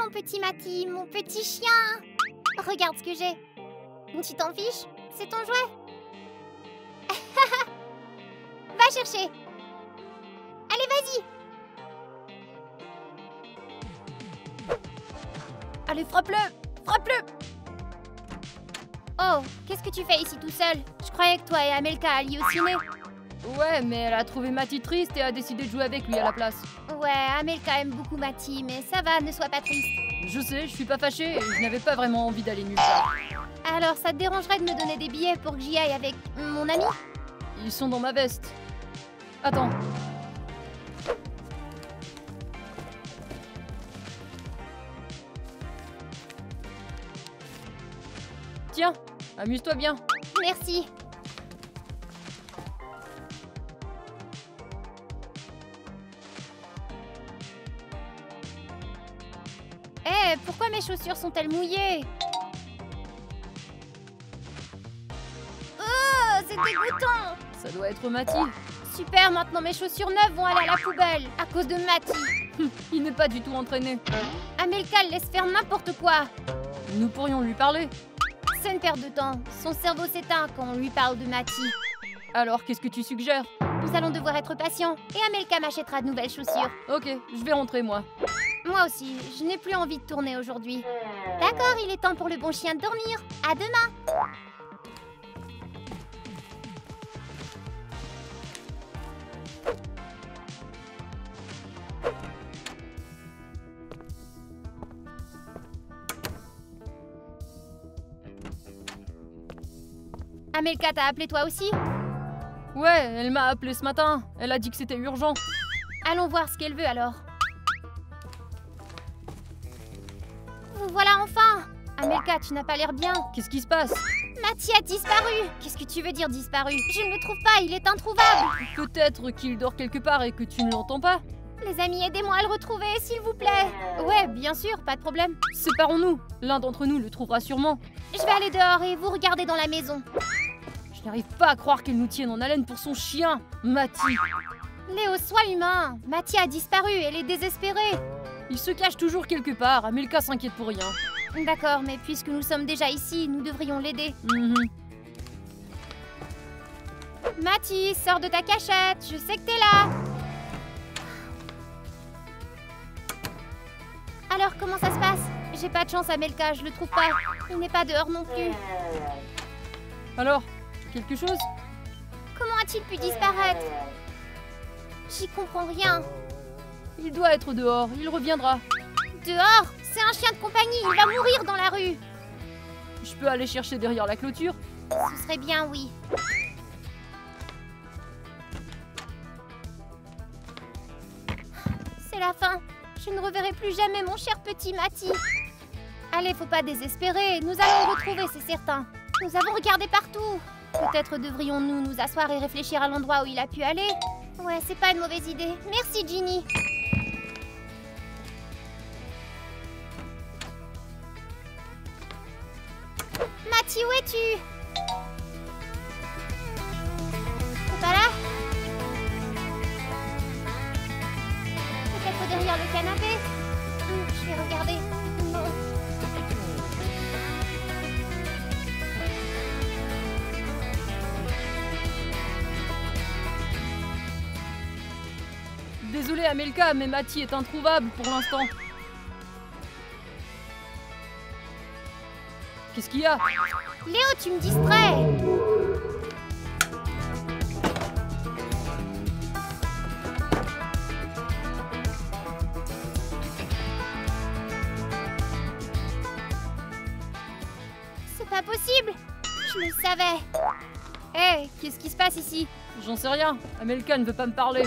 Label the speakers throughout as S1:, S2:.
S1: mon petit Mati, mon petit chien. Regarde ce que j'ai. Tu t'en fiches? C'est ton jouet. Va chercher. Allez, vas-y.
S2: Allez, frappe-le! Frappe-le!
S1: Oh, qu'est-ce que tu fais ici tout seul? Je croyais que toi et Amelka alliez au ciné.
S2: Ouais, mais elle a trouvé Mati triste et a décidé de jouer avec lui à la place.
S1: Ouais, Amelka aime beaucoup Mati, mais ça va, ne sois pas triste.
S2: Je sais, je suis pas fâchée et je n'avais pas vraiment envie d'aller nulle part.
S1: Alors, ça te dérangerait de me donner des billets pour que j'y aille avec mon ami?
S2: Ils sont dans ma veste. Attends. Tiens, amuse-toi bien.
S1: Merci. Eh, pourquoi mes chaussures sont-elles mouillées? Oh, c'est dégoûtant!
S2: Ça doit être Mati.
S1: Super, maintenant mes chaussures neuves vont aller à la poubelle à cause de Mati.
S2: Il n'est pas du tout entraîné.
S1: Amelka le laisse faire n'importe quoi.
S2: Nous pourrions lui parler.
S1: C'est une perte de temps. Son cerveau s'éteint quand on lui parle de Mati.
S2: Alors, qu'est-ce que tu suggères?
S1: Nous allons devoir être patients et Amelka m'achètera de nouvelles chaussures.
S2: Ok, je vais rentrer moi.
S1: Moi aussi, je n'ai plus envie de tourner aujourd'hui. D'accord, il est temps pour le bon chien de dormir. À demain. Amelka t'a appelé toi aussi?
S2: Ouais, elle m'a appelé ce matin. Elle a dit que c'était urgent.
S1: Allons voir ce qu'elle veut alors. Vous voilà enfin! Amelka, tu n'as pas l'air bien.
S2: Qu'est-ce qui se passe?
S1: Mati a disparu! Qu'est-ce que tu veux dire disparu? Je ne le trouve pas, il est introuvable!
S2: Peut-être qu'il dort quelque part et que tu ne l'entends pas.
S1: Les amis, aidez-moi à le retrouver, s'il vous plaît! Ouais, bien sûr, pas de problème.
S2: Séparons-nous. L'un d'entre nous le trouvera sûrement.
S1: Je vais aller dehors et vous regardez dans la maison.
S2: Je n'arrive pas à croire qu'elle nous tienne en haleine pour son chien, Mati.
S1: Léo, sois humain! Mati a disparu, elle est désespérée!
S2: Il se cache toujours quelque part, Amelka s'inquiète pour rien.
S1: D'accord, mais puisque nous sommes déjà ici, nous devrions l'aider. Mati, sors de ta cachette, je sais que t'es là! Alors, comment ça se passe? J'ai pas de chance, Amelka, je le trouve pas. Il n'est pas dehors non plus.
S2: Alors, quelque chose?
S1: Comment a-t-il pu disparaître? J'y comprends rien.
S2: Il doit être dehors, il reviendra.
S1: Dehors? C'est un chien de compagnie, il va mourir dans la rue.
S2: Je peux aller chercher derrière la clôture?
S1: Ce serait bien, oui. C'est la fin. Je ne reverrai plus jamais mon cher petit Mati. Allez, faut pas désespérer. Nous allons le retrouver, c'est certain. Nous avons regardé partout. Peut-être devrions-nous nous asseoir et réfléchir à l'endroit où il a pu aller. Ouais, c'est pas une mauvaise idée. Merci, Ginny. Mati, où es-tu? T'es pas là? Peut-être derrière le canapé? Je vais regarder. Non.
S2: Désolée Amelka, mais Mati est introuvable pour l'instant. Qu'est-ce qu'il y a?
S1: Léo, tu me distrais! C'est pas possible! Je le savais! Hé, qu'est-ce qui se passe ici?
S2: J'en sais rien. Amelka ne veut pas me parler.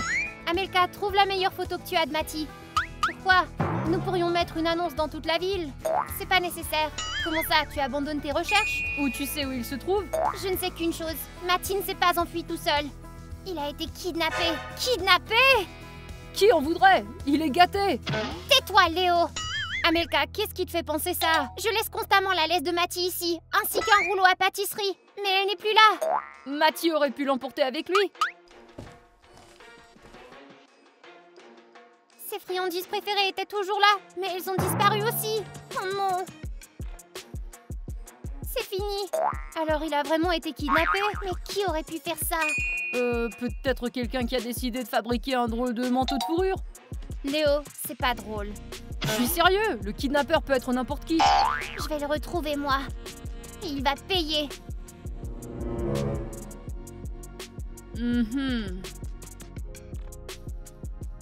S1: Amelka, trouve la meilleure photo que tu as de Mati. Pourquoi? Nous pourrions mettre une annonce dans toute la ville. C'est pas nécessaire. Comment ça, tu abandonnes tes recherches?
S2: Ou tu sais où il se trouve?
S1: Je ne sais qu'une chose. Mati ne s'est pas enfui tout seul. Il a été kidnappé. Kidnappé?
S2: Qui en voudrait? Il est gâté.
S1: Tais-toi, Léo! Amelka, qu'est-ce qui te fait penser ça? Je laisse constamment la laisse de Mati ici, ainsi qu'un rouleau à pâtisserie. Mais elle n'est plus là.
S2: Mati aurait pu l'emporter avec lui.
S1: Ses friandises préférées étaient toujours là, mais elles ont disparu aussi. Oh non. C'est fini. Alors il a vraiment été kidnappé? Mais qui aurait pu faire ça?
S2: Peut-être quelqu'un qui a décidé de fabriquer un drôle de manteau de fourrure.
S1: Léo, c'est pas drôle.
S2: Je suis sérieux, le kidnappeur peut être n'importe qui.
S1: Je vais le retrouver, moi. Et il va payer.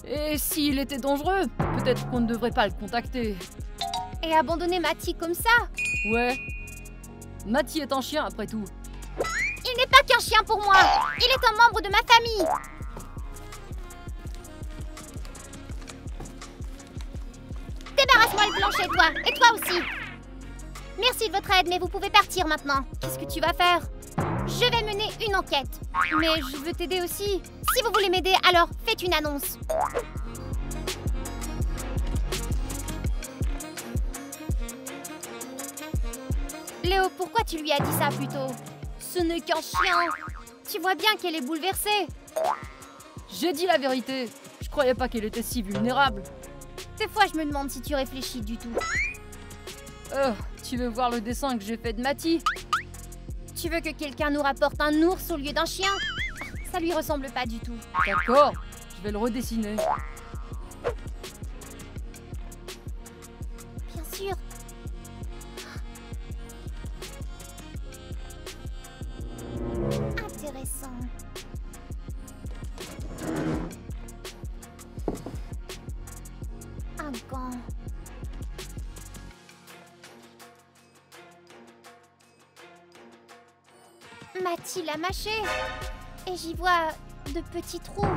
S2: Et s'il était dangereux, peut-être qu'on ne devrait pas le contacter.
S1: Et abandonner Matty comme ça?
S2: Ouais. Matty est un chien après tout.
S1: Il n'est pas qu'un chien pour moi. Il est un membre de ma famille. Débarrasse-moi le plancher, toi. Et toi aussi. Merci de votre aide, mais vous pouvez partir maintenant.
S2: Qu'est-ce que tu vas faire?
S1: Je vais mener une enquête. Mais je veux t'aider aussi. Si vous voulez m'aider, alors faites une annonce. Léo, pourquoi tu lui as dit ça plus tôt? Ce n'est qu'un chien. Tu vois bien qu'elle est bouleversée.
S2: J'ai dit la vérité. Je croyais pas qu'elle était si vulnérable.
S1: Des fois, je me demande si tu réfléchis du tout.
S2: Tu veux voir le dessin que j'ai fait de Matty?
S1: Tu veux que quelqu'un nous rapporte un ours au lieu d'un chien? Ça lui ressemble pas du tout.
S2: D'accord, je vais le redessiner.
S1: Bien sûr. Intéressant. Un gant. Matty l'a mâché. Et j'y vois de petits trous.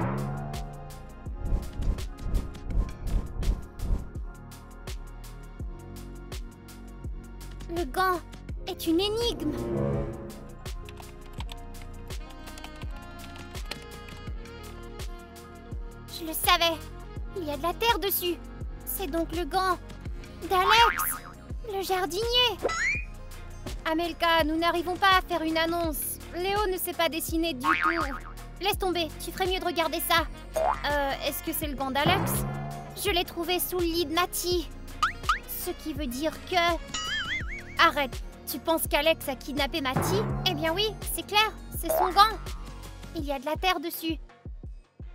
S1: Le gant est une énigme. Je le savais. Il y a de la terre dessus. C'est donc le gant d'Alex, le jardinier. Amelka, nous n'arrivons pas à faire une annonce. Léo ne sait pas dessiner du tout. Laisse tomber, tu ferais mieux de regarder ça. Est-ce que c'est le gant d'Alex? Je l'ai trouvé sous le lit de Matty. Ce qui veut dire que... Arrête, tu penses qu'Alex a kidnappé Matty? Eh bien oui, c'est clair, c'est son gant. Il y a de la terre dessus.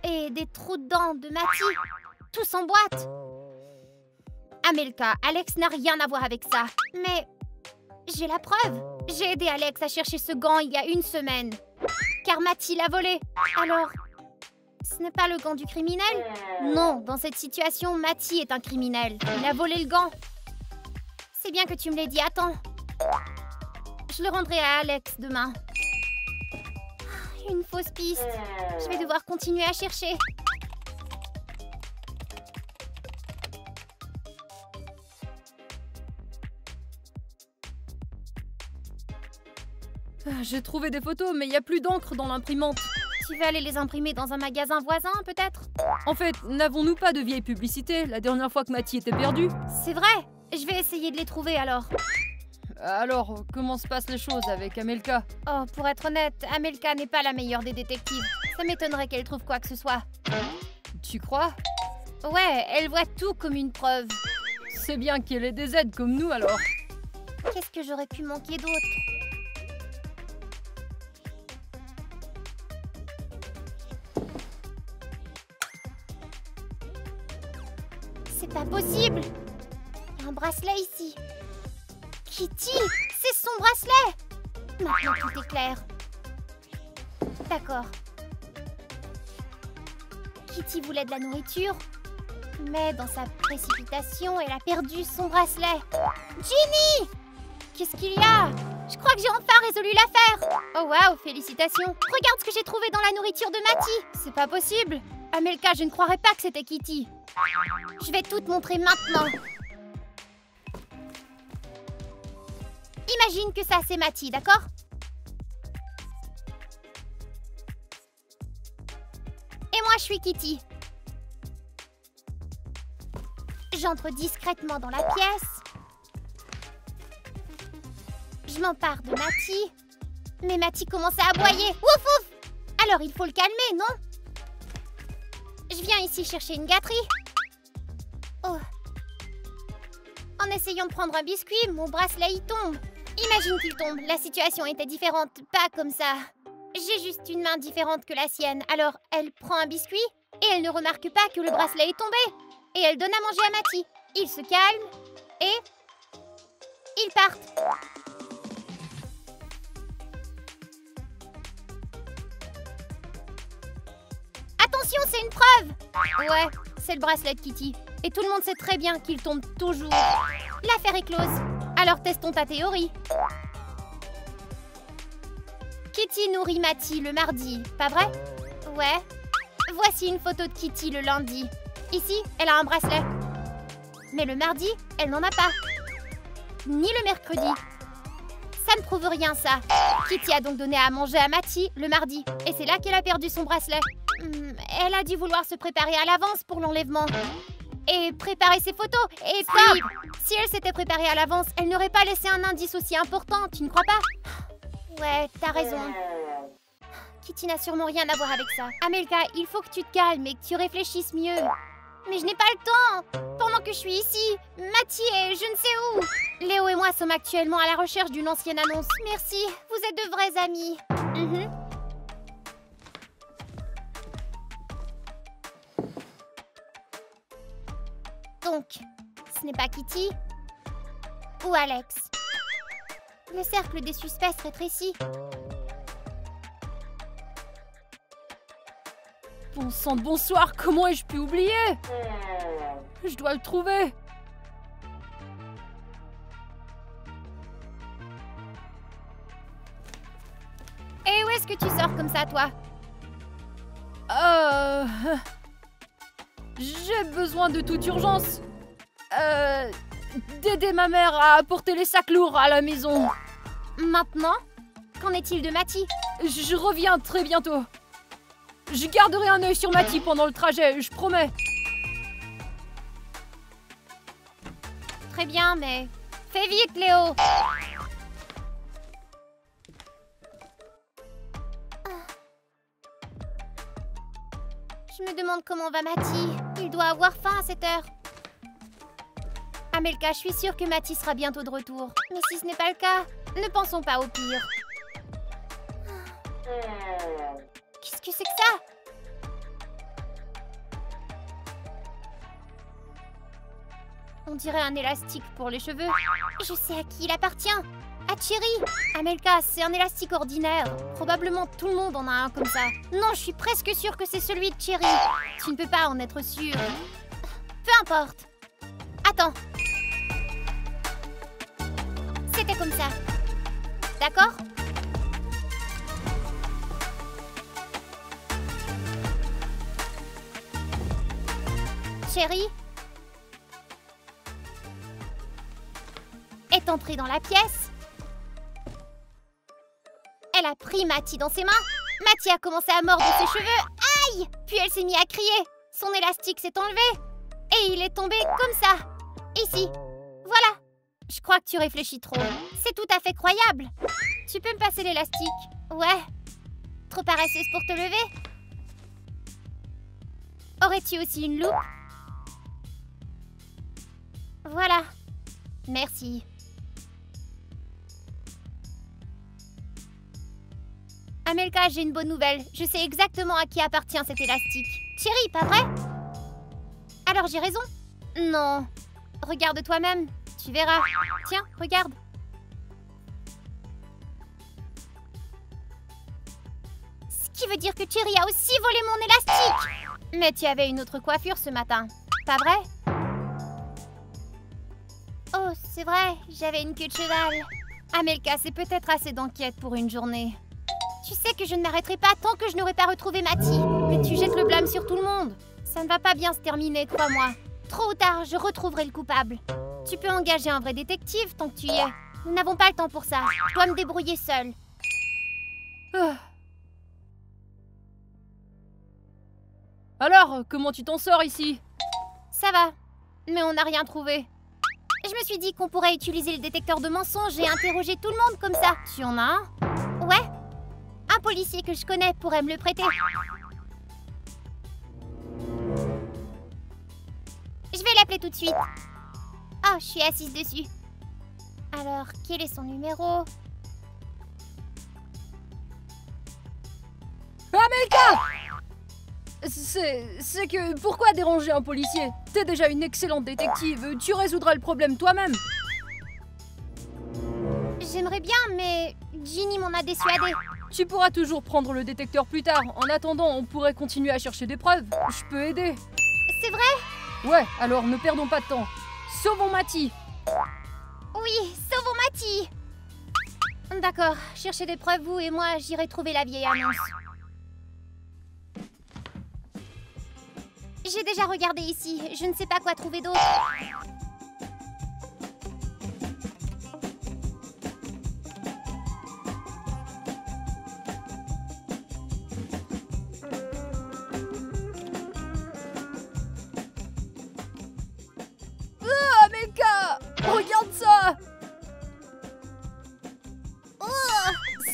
S1: Et des trous dedans de Matty. Tous en boîte. Amelka, Alex n'a rien à voir avec ça. Mais j'ai la preuve. J'ai aidé Alex à chercher ce gant il y a une semaine. Car Matty l'a volé. Alors, ce n'est pas le gant du criminel? Non, dans cette situation, Matty est un criminel. Il a volé le gant. C'est bien que tu me l'aies dit. Attends. Je le rendrai à Alex demain. Une fausse piste. Je vais devoir continuer à chercher.
S2: J'ai trouvé des photos, mais il n'y a plus d'encre dans l'imprimante.
S1: Tu vas aller les imprimer dans un magasin voisin, peut-être?
S2: En fait, n'avons-nous pas de vieilles publicités la dernière fois que Matty était perdu?
S1: C'est vrai. Je vais essayer de les trouver alors.
S2: Alors, comment se passent les choses avec Amelka?
S1: Oh, pour être honnête, Amelka n'est pas la meilleure des détectives. Ça m'étonnerait qu'elle trouve quoi que ce soit.
S2: Tu crois?
S1: Ouais, elle voit tout comme une preuve.
S2: C'est bien qu'elle ait des aides comme nous alors.
S1: Qu'est-ce que j'aurais pu manquer d'autre? C'est pas possible! Il y a un bracelet ici. Kitty! C'est son bracelet! Maintenant tout est clair. D'accord. Kitty voulait de la nourriture, mais dans sa précipitation, elle a perdu son bracelet. Ginny! Qu'est-ce qu'il y a? Je crois que j'ai enfin résolu l'affaire. Oh waouh, félicitations. Regarde ce que j'ai trouvé dans la nourriture de Matty. C'est pas possible. Amelka, je ne croirais pas que c'était Kitty. Je vais tout te montrer maintenant. Imagine que ça, c'est Matty, d'accord? Et moi, je suis Kitty. J'entre discrètement dans la pièce. Je m'empare de Matty. Mais Matty commence à aboyer. Ouf, ouf! Alors, il faut le calmer, non? Je viens ici chercher une gâterie. Oh. En essayant de prendre un biscuit, mon bracelet y tombe. Imagine qu'il tombe, la situation était différente, pas comme ça. J'ai juste une main différente que la sienne, alors elle prend un biscuit et elle ne remarque pas que le bracelet est tombé. Et elle donne à manger à Matty. Ils se calment et ils partent. Attention, c'est une preuve! Ouais, c'est le bracelet de Kitty. Et tout le monde sait très bien qu'il tombe toujours. L'affaire est close. Alors testons ta théorie. Kitty nourrit Matty le mardi, pas vrai? Ouais. Voici une photo de Kitty le lundi. Ici, elle a un bracelet. Mais le mardi, elle n'en a pas. Ni le mercredi. Ça ne prouve rien, ça. Kitty a donc donné à manger à Matty le mardi. Et c'est là qu'elle a perdu son bracelet. Elle a dû vouloir se préparer à l'avance pour l'enlèvement. Et préparer ses photos. Et puis, si elle s'était préparée à l'avance, elle n'aurait pas laissé un indice aussi important, tu ne crois pas? Ouais, t'as raison. Kitty n'a sûrement rien à voir avec ça. Amelka, il faut que tu te calmes et que tu réfléchisses mieux. Mais je n'ai pas le temps. Pendant que je suis ici, Matty est je ne sais où. Léo et moi sommes actuellement à la recherche d'une ancienne annonce. Merci, vous êtes de vrais amis. Donc, ce n'est pas Kitty ou Alex. Le cercle des suspects se rétrécit.
S2: Bon sang de bonsoir, comment ai-je pu oublier? Je dois le trouver.
S1: Et où est-ce que tu sors comme ça, toi?
S2: J'ai besoin de toute urgence. D'aider ma mère à apporter les sacs lourds à la maison.
S1: Maintenant? Qu'en est-il de Matty?
S2: Je reviens très bientôt. Je garderai un œil sur Matty pendant le trajet, je promets.
S1: Très bien, mais fais vite, Léo. Je me demande comment va Matty. Il doit avoir faim à cette heure. Amelka, je suis sûre que Matty sera bientôt de retour. Mais si ce n'est pas le cas, ne pensons pas au pire. Qu'est-ce que c'est que ça? On dirait un élastique pour les cheveux. Je sais à qui il appartient. À Cherry. Amelka, c'est un élastique ordinaire. Probablement tout le monde en a un comme ça. Non, je suis presque sûre que c'est celui de Cherry. Tu ne peux pas en être sûre. Peu importe. Attends. C'était comme ça. D'accord? Cherry est entrée dans la pièce. Elle a pris Matty dans ses mains. Matty a commencé à mordre ses cheveux. Aïe! Puis elle s'est mise à crier. Son élastique s'est enlevé. Et il est tombé comme ça. Ici. Voilà. Je crois que tu réfléchis trop. C'est tout à fait croyable. Tu peux me passer l'élastique? Ouais. Trop paresseuse pour te lever? Aurais-tu aussi une loupe? Voilà. Merci. Amelka, j'ai une bonne nouvelle. Je sais exactement à qui appartient cet élastique. Cherry, pas vrai? Alors j'ai raison? Non. Regarde toi-même. Tu verras. Tiens, regarde. Ce qui veut dire que Cherry a aussi volé mon élastique. Mais tu avais une autre coiffure ce matin. Pas vrai? Oh, c'est vrai. J'avais une queue de cheval. Amelka, c'est peut-être assez d'enquête pour une journée. Tu sais que je ne m'arrêterai pas tant que je n'aurai pas retrouvé Matty. Mais tu jettes le blâme sur tout le monde. Ça ne va pas bien se terminer, crois-moi. Trop ou tard, je retrouverai le coupable. Tu peux engager un vrai détective tant que tu y es. Nous n'avons pas le temps pour ça. Je dois me débrouiller seule.
S2: Alors, comment tu t'en sors ici?
S1: Ça va, mais on n'a rien trouvé. Je me suis dit qu'on pourrait utiliser le détecteur de mensonges et interroger tout le monde comme ça. Tu en as un? Ouais. Un policier que je connais pourrait me le prêter. Je vais l'appeler l'appeler tout de suite. Oh, je suis assise dessus. Alors, quel est son numéro?
S2: Amelka! C'est que... Pourquoi déranger un policier? T'es déjà une excellente détective, tu résoudras le problème toi-même.
S1: J'aimerais bien, mais Ginny m'en a dissuadée.
S2: Tu pourras toujours prendre le détecteur plus tard. En attendant, on pourrait continuer à chercher des preuves. Je peux aider.
S1: C'est vrai?
S2: Ouais, alors ne perdons pas de temps. Sauvons Matty.
S1: Oui, sauvons Matty. D'accord, cherchez des preuves, vous et moi, j'irai trouver la vieille annonce. J'ai déjà regardé ici, je ne sais pas quoi trouver d'autre.
S2: Ah, Amelka! Regarde ça!
S1: Oh,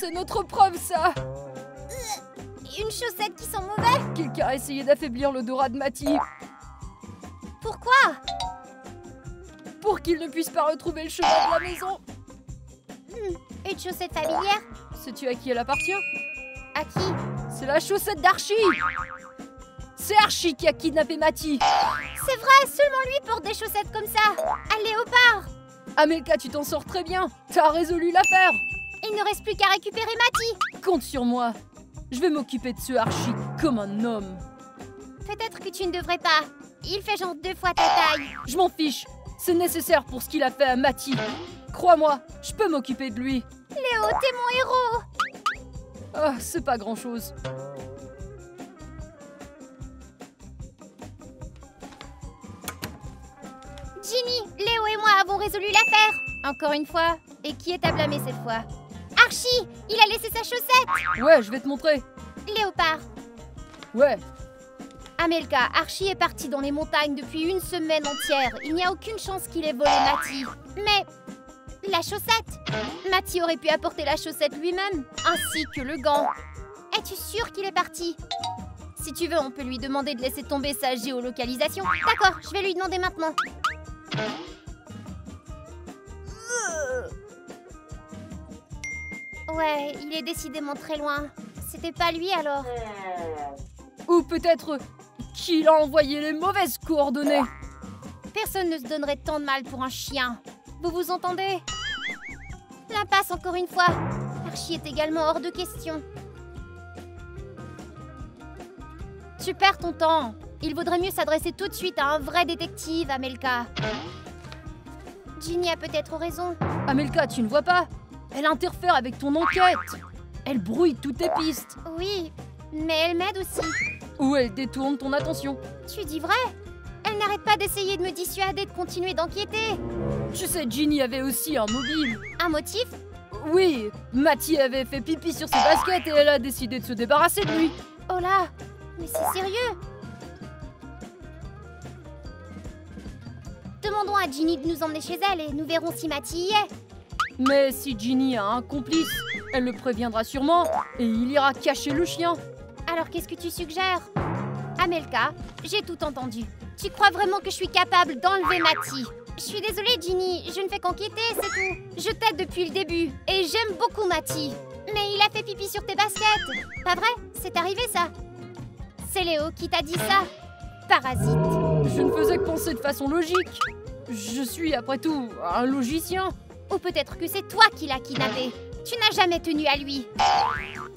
S2: C'est notre preuve, ça!
S1: une chaussette qui sent mauvais.
S2: Quelqu'un a essayé d'affaiblir l'odorat de Matty
S1: Pourquoi?
S2: pour qu'il ne puisse pas retrouver le chemin de la maison.
S1: Une chaussette familière?
S2: Sais-tu à qui elle appartient?
S1: À qui?
S2: C'est la chaussette d'Archie! C'est Archie qui a kidnappé Matty!
S1: C'est vrai, seulement lui porte des chaussettes comme ça. Un léopard.
S2: Amelka, tu t'en sors très bien! T'as résolu l'affaire!
S1: Il ne reste plus qu'à récupérer Matty.
S2: Compte sur moi! Je vais m'occuper de ce Archie comme un homme!
S1: Peut-être que tu ne devrais pas. Il fait genre 2 fois ta taille.
S2: Je m'en fiche! C'est nécessaire pour ce qu'il a fait à Matty! Crois-moi, je peux m'occuper de lui!
S1: Léo, t'es mon héros.
S2: Ah, c'est pas grand-chose.
S1: Ginny, Léo et moi avons résolu l'affaire. Encore une fois. Et qui est à blâmer cette fois? Archie, il a laissé sa chaussette.
S2: Ouais, je vais te montrer!
S1: Léopard.
S2: Ouais,
S1: Amelka, Archie est parti dans les montagnes depuis 1 semaine entière. Il n'y a aucune chance qu'il ait volé Matty. Mais la chaussette? Matty aurait pu apporter la chaussette lui-même, ainsi que le gant. Es-tu sûr qu'il est parti? Si tu veux, on peut lui demander de laisser tomber sa géolocalisation. D'accord, je vais lui demander maintenant. Ouais, il est décidément très loin. C'était pas lui alors.
S2: ou peut-être qu'il a envoyé les mauvaises coordonnées.
S1: Personne ne se donnerait tant de mal pour un chien. Vous vous entendez? L'impasse encore une fois. Archie est également hors de question. Tu perds ton temps. Il vaudrait mieux s'adresser tout de suite à un vrai détective, Amelka. Ginny a peut-être raison.
S2: Amelka, tu ne vois pas? Elle interfère avec ton enquête. Elle brouille toutes tes pistes.
S1: Oui, mais elle m'aide aussi.
S2: Ou elle détourne ton attention.
S1: Tu dis vrai? Elle n'arrête pas d'essayer de me dissuader de continuer d'enquêter.
S2: Tu sais, Ginny avait aussi un mobile.
S1: Un motif?
S2: Oui, Matty avait fait pipi sur ses baskets et elle a décidé de se débarrasser de lui.
S1: Oh là, mais c'est sérieux? Demandons à Ginny de nous emmener chez elle et nous verrons si Matty y est.
S2: Mais si Ginny a un complice, elle le préviendra sûrement et il ira cacher le chien.
S1: Alors qu'est-ce que tu suggères? Amelka, j'ai tout entendu. Tu crois vraiment que je suis capable d'enlever Matty? Je suis désolée, Ginny, je ne fais qu'enquêter, c'est tout. Je t'aide depuis le début et j'aime beaucoup Matty. Mais il a fait pipi sur tes baskets. Pas vrai? C'est arrivé ça? C'est Léo qui t'a dit ça? Parasite.
S2: Je ne faisais que penser de façon logique. Je suis, après tout, un logicien.
S1: Ou peut-être que c'est toi qui l'as kidnappé. Tu n'as jamais tenu à lui.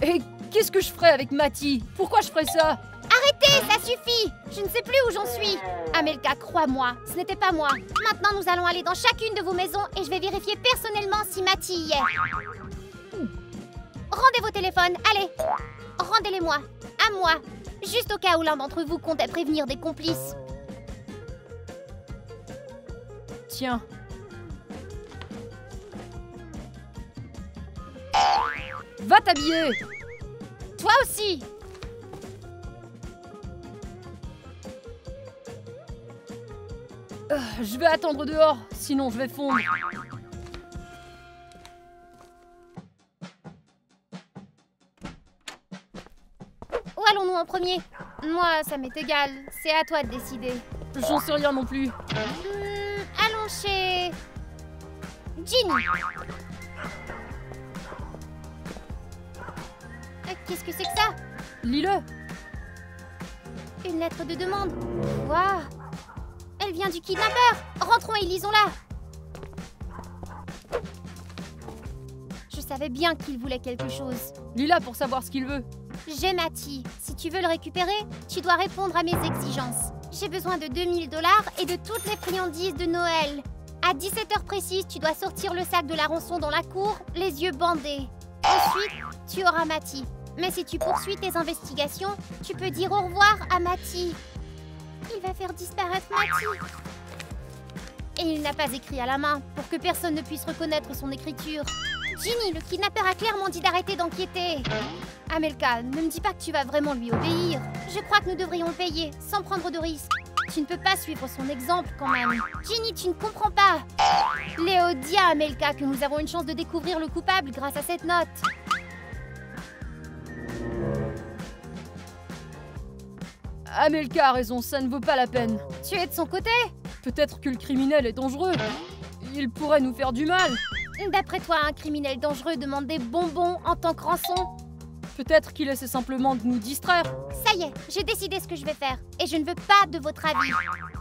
S2: Et qu'est-ce que je ferais avec Matty? Pourquoi je ferais ça?
S1: Arrêtez, ça suffit! Je ne sais plus où j'en suis. Amelka, crois-moi, ce n'était pas moi. Maintenant, nous allons aller dans chacune de vos maisons et je vais vérifier personnellement si Matty y est. Rendez vos téléphones, allez. Rendez-les-moi, à moi. Juste au cas où l'un d'entre vous comptait prévenir des complices.
S2: Tiens. Va t'habiller!
S1: Toi aussi!
S2: Je vais attendre dehors, sinon je vais fondre.
S1: Où allons-nous en premier? Moi, ça m'est égal. C'est à toi de décider.
S2: J'en sais rien non plus.
S1: Allons chez... Ginny. Qu'est-ce que c'est que ça?
S2: Lis-le.
S1: Une lettre de demande. Waouh! Elle vient du kidnappeur. Rentrons et lisons-la. Je savais bien qu'il voulait quelque chose.
S2: Lis-la pour savoir ce qu'il veut.
S1: J'ai Matty. Si tu veux le récupérer, tu dois répondre à mes exigences. J'ai besoin de 2000 $ et de toutes les friandises de Noël. À 17h précises, tu dois sortir le sac de la rançon dans la cour, les yeux bandés. Ensuite, tu auras Matty. Mais si tu poursuis tes investigations, tu peux dire au revoir à Matty. Il va faire disparaître Matty. Et il n'a pas écrit à la main, pour que personne ne puisse reconnaître son écriture. Ginny, le kidnappeur a clairement dit d'arrêter d'enquêter. Amelka, ne me dis pas que tu vas vraiment lui obéir. Je crois que nous devrions le payer, sans prendre de risques. Tu ne peux pas suivre son exemple, quand même. Ginny, tu ne comprends pas. Léo, dis à Amelka que nous avons une chance de découvrir le coupable grâce à cette note.
S2: Amelka a raison, ça ne vaut pas la peine.
S1: Tu es de son côté?
S2: Peut-être que le criminel est dangereux. Il pourrait nous faire du mal.
S1: D'après toi, un criminel dangereux demande des bonbons en tant que rançon?
S2: Peut-être qu'il essaie simplement de nous distraire.
S1: Ça y est, j'ai décidé ce que je vais faire. Et je ne veux pas de votre avis.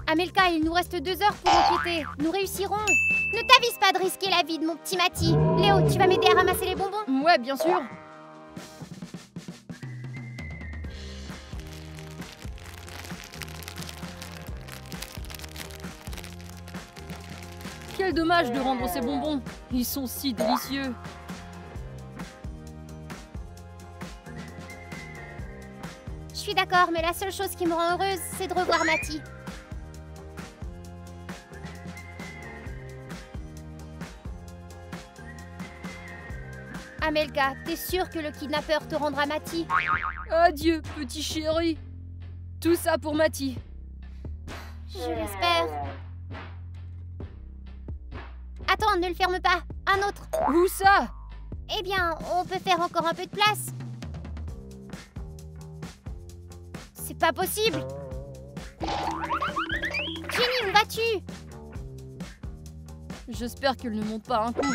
S1: Amelka, il nous reste 2 heures pour enquêter. Nous réussirons. Ne t'avise pas de risquer la vie de mon petit Matty. Léo, tu vas m'aider à ramasser les bonbons?
S2: Ouais, bien sûr. Quel dommage de rendre ces bonbons. Ils sont si délicieux.
S1: Je suis d'accord, mais la seule chose qui me rend heureuse, c'est de revoir Matty. Amelka, t'es sûre que le kidnappeur te rendra Matty?
S2: Adieu, petit chéri. Tout ça pour Matty.
S1: Je l'espère. Attends, ne le ferme pas. Un autre.
S2: Où ça?
S1: Eh bien, on peut faire encore un peu de place. C'est pas possible. Ginny, où vas-tu?
S2: J'espère qu'elle ne monte pas un coup.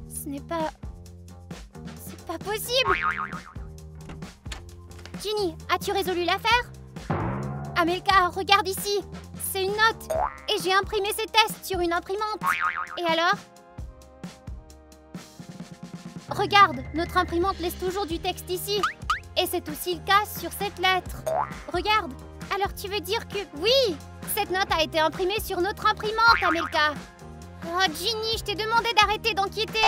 S1: Ce n'est pas... C'est pas possible. Ginny, as-tu résolu l'affaire? Amelka, regarde ici. C'est une note. Et j'ai imprimé ces tests sur une imprimante. Et alors? Regarde, notre imprimante laisse toujours du texte ici. Et c'est aussi le cas sur cette lettre. Regarde. Alors tu veux dire que... Oui! Cette note a été imprimée sur notre imprimante, Amelka. Oh, Ginny, je t'ai demandé d'arrêter d'enquêter.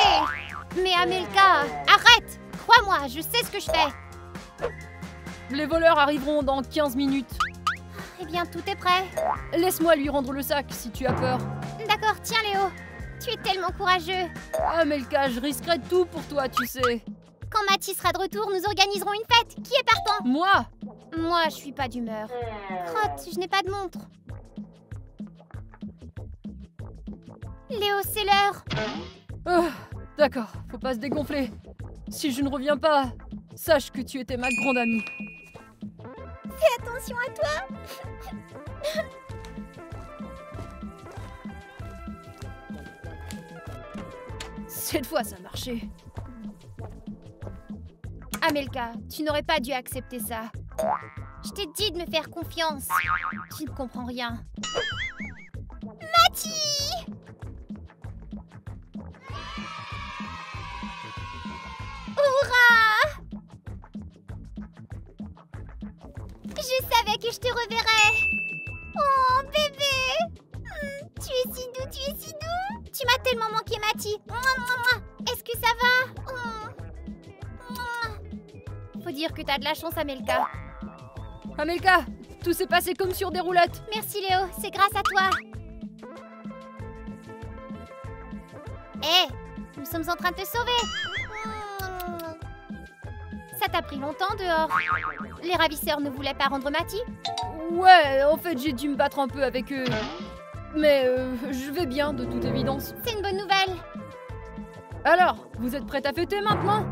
S1: Mais Amelka, arrête! Crois-moi, je sais ce que je fais.
S2: Les voleurs arriveront dans 15 minutes.
S1: Eh bien, tout est prêt.
S2: Laisse-moi lui rendre le sac si tu as peur.
S1: D'accord, tiens Léo. Tu es tellement courageux.
S2: Amelka, je risquerais tout pour toi, tu sais.
S1: Quand Matty sera de retour, nous organiserons une fête. Qui est partant?
S2: Moi?
S1: Moi, je suis pas d'humeur. Crotte, je n'ai pas de montre. Léo, c'est l'heure.
S2: Oh, d'accord, faut pas se dégonfler. Si je ne reviens pas, sache que tu étais ma grande amie.
S1: Fais attention à toi.
S2: Cette fois, ça a marché.
S1: Amelka, tu n'aurais pas dû accepter ça. Je t'ai dit de me faire confiance. Tu ne comprends rien. Matty! Hurrah! Je savais que je te reverrais. Oh, bébé! Tu es si doux, tu es si doux. Tu m'as tellement manqué, Matty. Est-ce que ça va? Faut dire que t'as de la chance, Amelka.
S2: Amelka, tout s'est passé comme sur des roulettes.
S1: Merci, Léo. C'est grâce à toi. Hé, nous sommes en train de te sauver. Ça t'a pris longtemps dehors. Les ravisseurs ne voulaient pas rendre Matty?
S2: Ouais, en fait, j'ai dû me battre un peu avec eux. Mais je vais bien, de toute évidence.
S1: C'est une bonne nouvelle.
S2: Alors, vous êtes prête à fêter maintenant?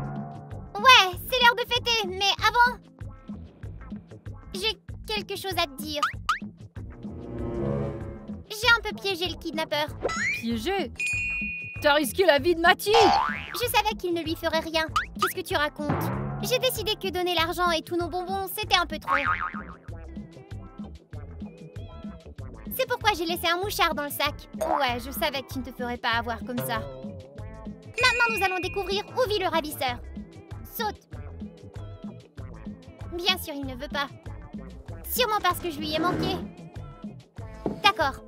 S1: Ouais, c'est l'heure de fêter, mais avant... J'ai quelque chose à te dire. J'ai un peu piégé le kidnappeur.
S2: Piégé? T'as risqué la vie de Matty?
S1: Je savais qu'il ne lui ferait rien. Qu'est-ce que tu racontes? J'ai décidé que donner l'argent et tous nos bonbons, c'était un peu trop. C'est pourquoi j'ai laissé un mouchard dans le sac. Ouais, je savais que tu ne te ferais pas avoir comme ça. Maintenant, nous allons découvrir où vit le ravisseur. Saute. Bien sûr, il ne veut pas. Sûrement parce que je lui ai manqué. D'accord.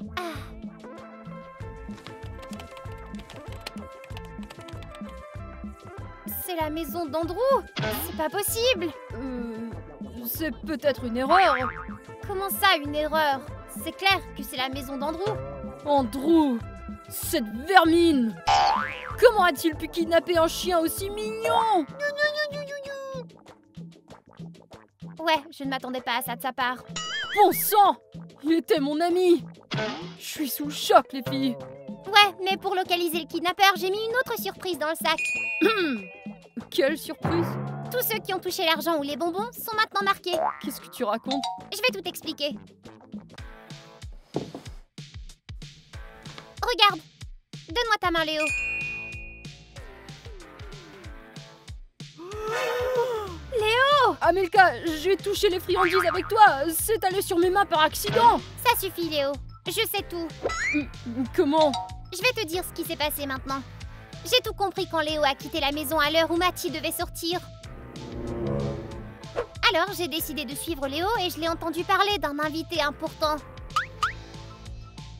S1: C'est la maison d'Andrew. C'est pas possible.
S2: C'est peut-être une erreur.
S1: Comment ça, une erreur? C'est clair que c'est la maison d'Andrew.
S2: Andrew, cette vermine! Comment a-t-il pu kidnapper un chien aussi mignon?
S1: Ouais, je ne m'attendais pas à ça de sa part.
S2: Bon sang! Il était mon ami! Je suis sous le choc, les filles!
S1: Ouais, mais pour localiser le kidnappeur, j'ai mis une autre surprise dans le sac.
S2: Quelle surprise!
S1: Tous ceux qui ont touché l'argent ou les bonbons sont maintenant marqués.
S2: Qu'est-ce que tu racontes?
S1: Je vais tout expliquer. Regarde! Donne-moi ta main, Léo. Léo!
S2: Amelka, j'ai touché les friandises avec toi! C'est allé sur mes mains par accident!
S1: Ça suffit, Léo. Je sais tout.
S2: Comment?
S1: Je vais te dire ce qui s'est passé maintenant. J'ai tout compris quand Léo a quitté la maison à l'heure où Matty devait sortir. Alors, j'ai décidé de suivre Léo et je l'ai entendu parler d'un invité important.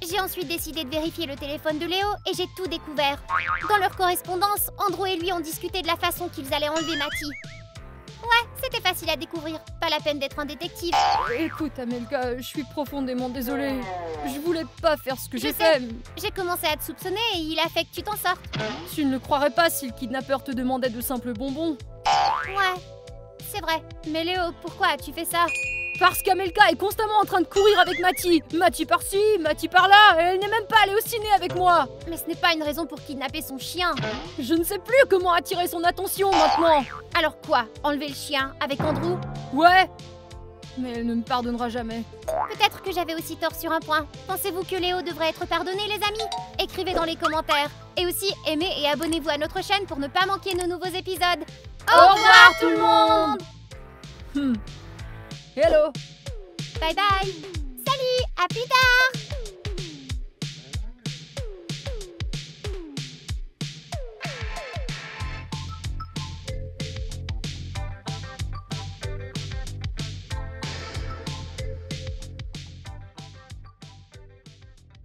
S1: J'ai ensuite décidé de vérifier le téléphone de Léo et j'ai tout découvert. Dans leur correspondance, Andrew et lui ont discuté de la façon qu'ils allaient enlever Matty. Ouais, c'était facile à découvrir. Pas la peine d'être un détective.
S2: Écoute, Amelka, je suis profondément désolée. Je voulais pas faire ce que j'ai
S1: sais.
S2: fait.
S1: J'ai commencé à te soupçonner et il a fait que tu t'en sortes.
S2: Tu ne le croirais pas si le kidnappeur te demandait de simples bonbons.
S1: Ouais, c'est vrai. Mais Léo, pourquoi as-tu fait ça?
S2: Parce qu'Amelka est constamment en train de courir avec Matty. Matty par-ci, Matty par-là. Elle n'est même pas allée au ciné avec moi.
S1: Mais ce n'est pas une raison pour kidnapper son chien.
S2: Je ne sais plus comment attirer son attention maintenant.
S1: Alors quoi? Enlever le chien avec Andrew?
S2: Ouais. Mais elle ne me pardonnera jamais.
S1: Peut-être que j'avais aussi tort sur un point. Pensez-vous que Léo devrait être pardonné, les amis? Écrivez dans les commentaires. Et aussi, aimez et abonnez-vous à notre chaîne pour ne pas manquer nos nouveaux épisodes.
S2: Au revoir tout le monde. Hello.
S1: Bye bye. Salut, à plus tard.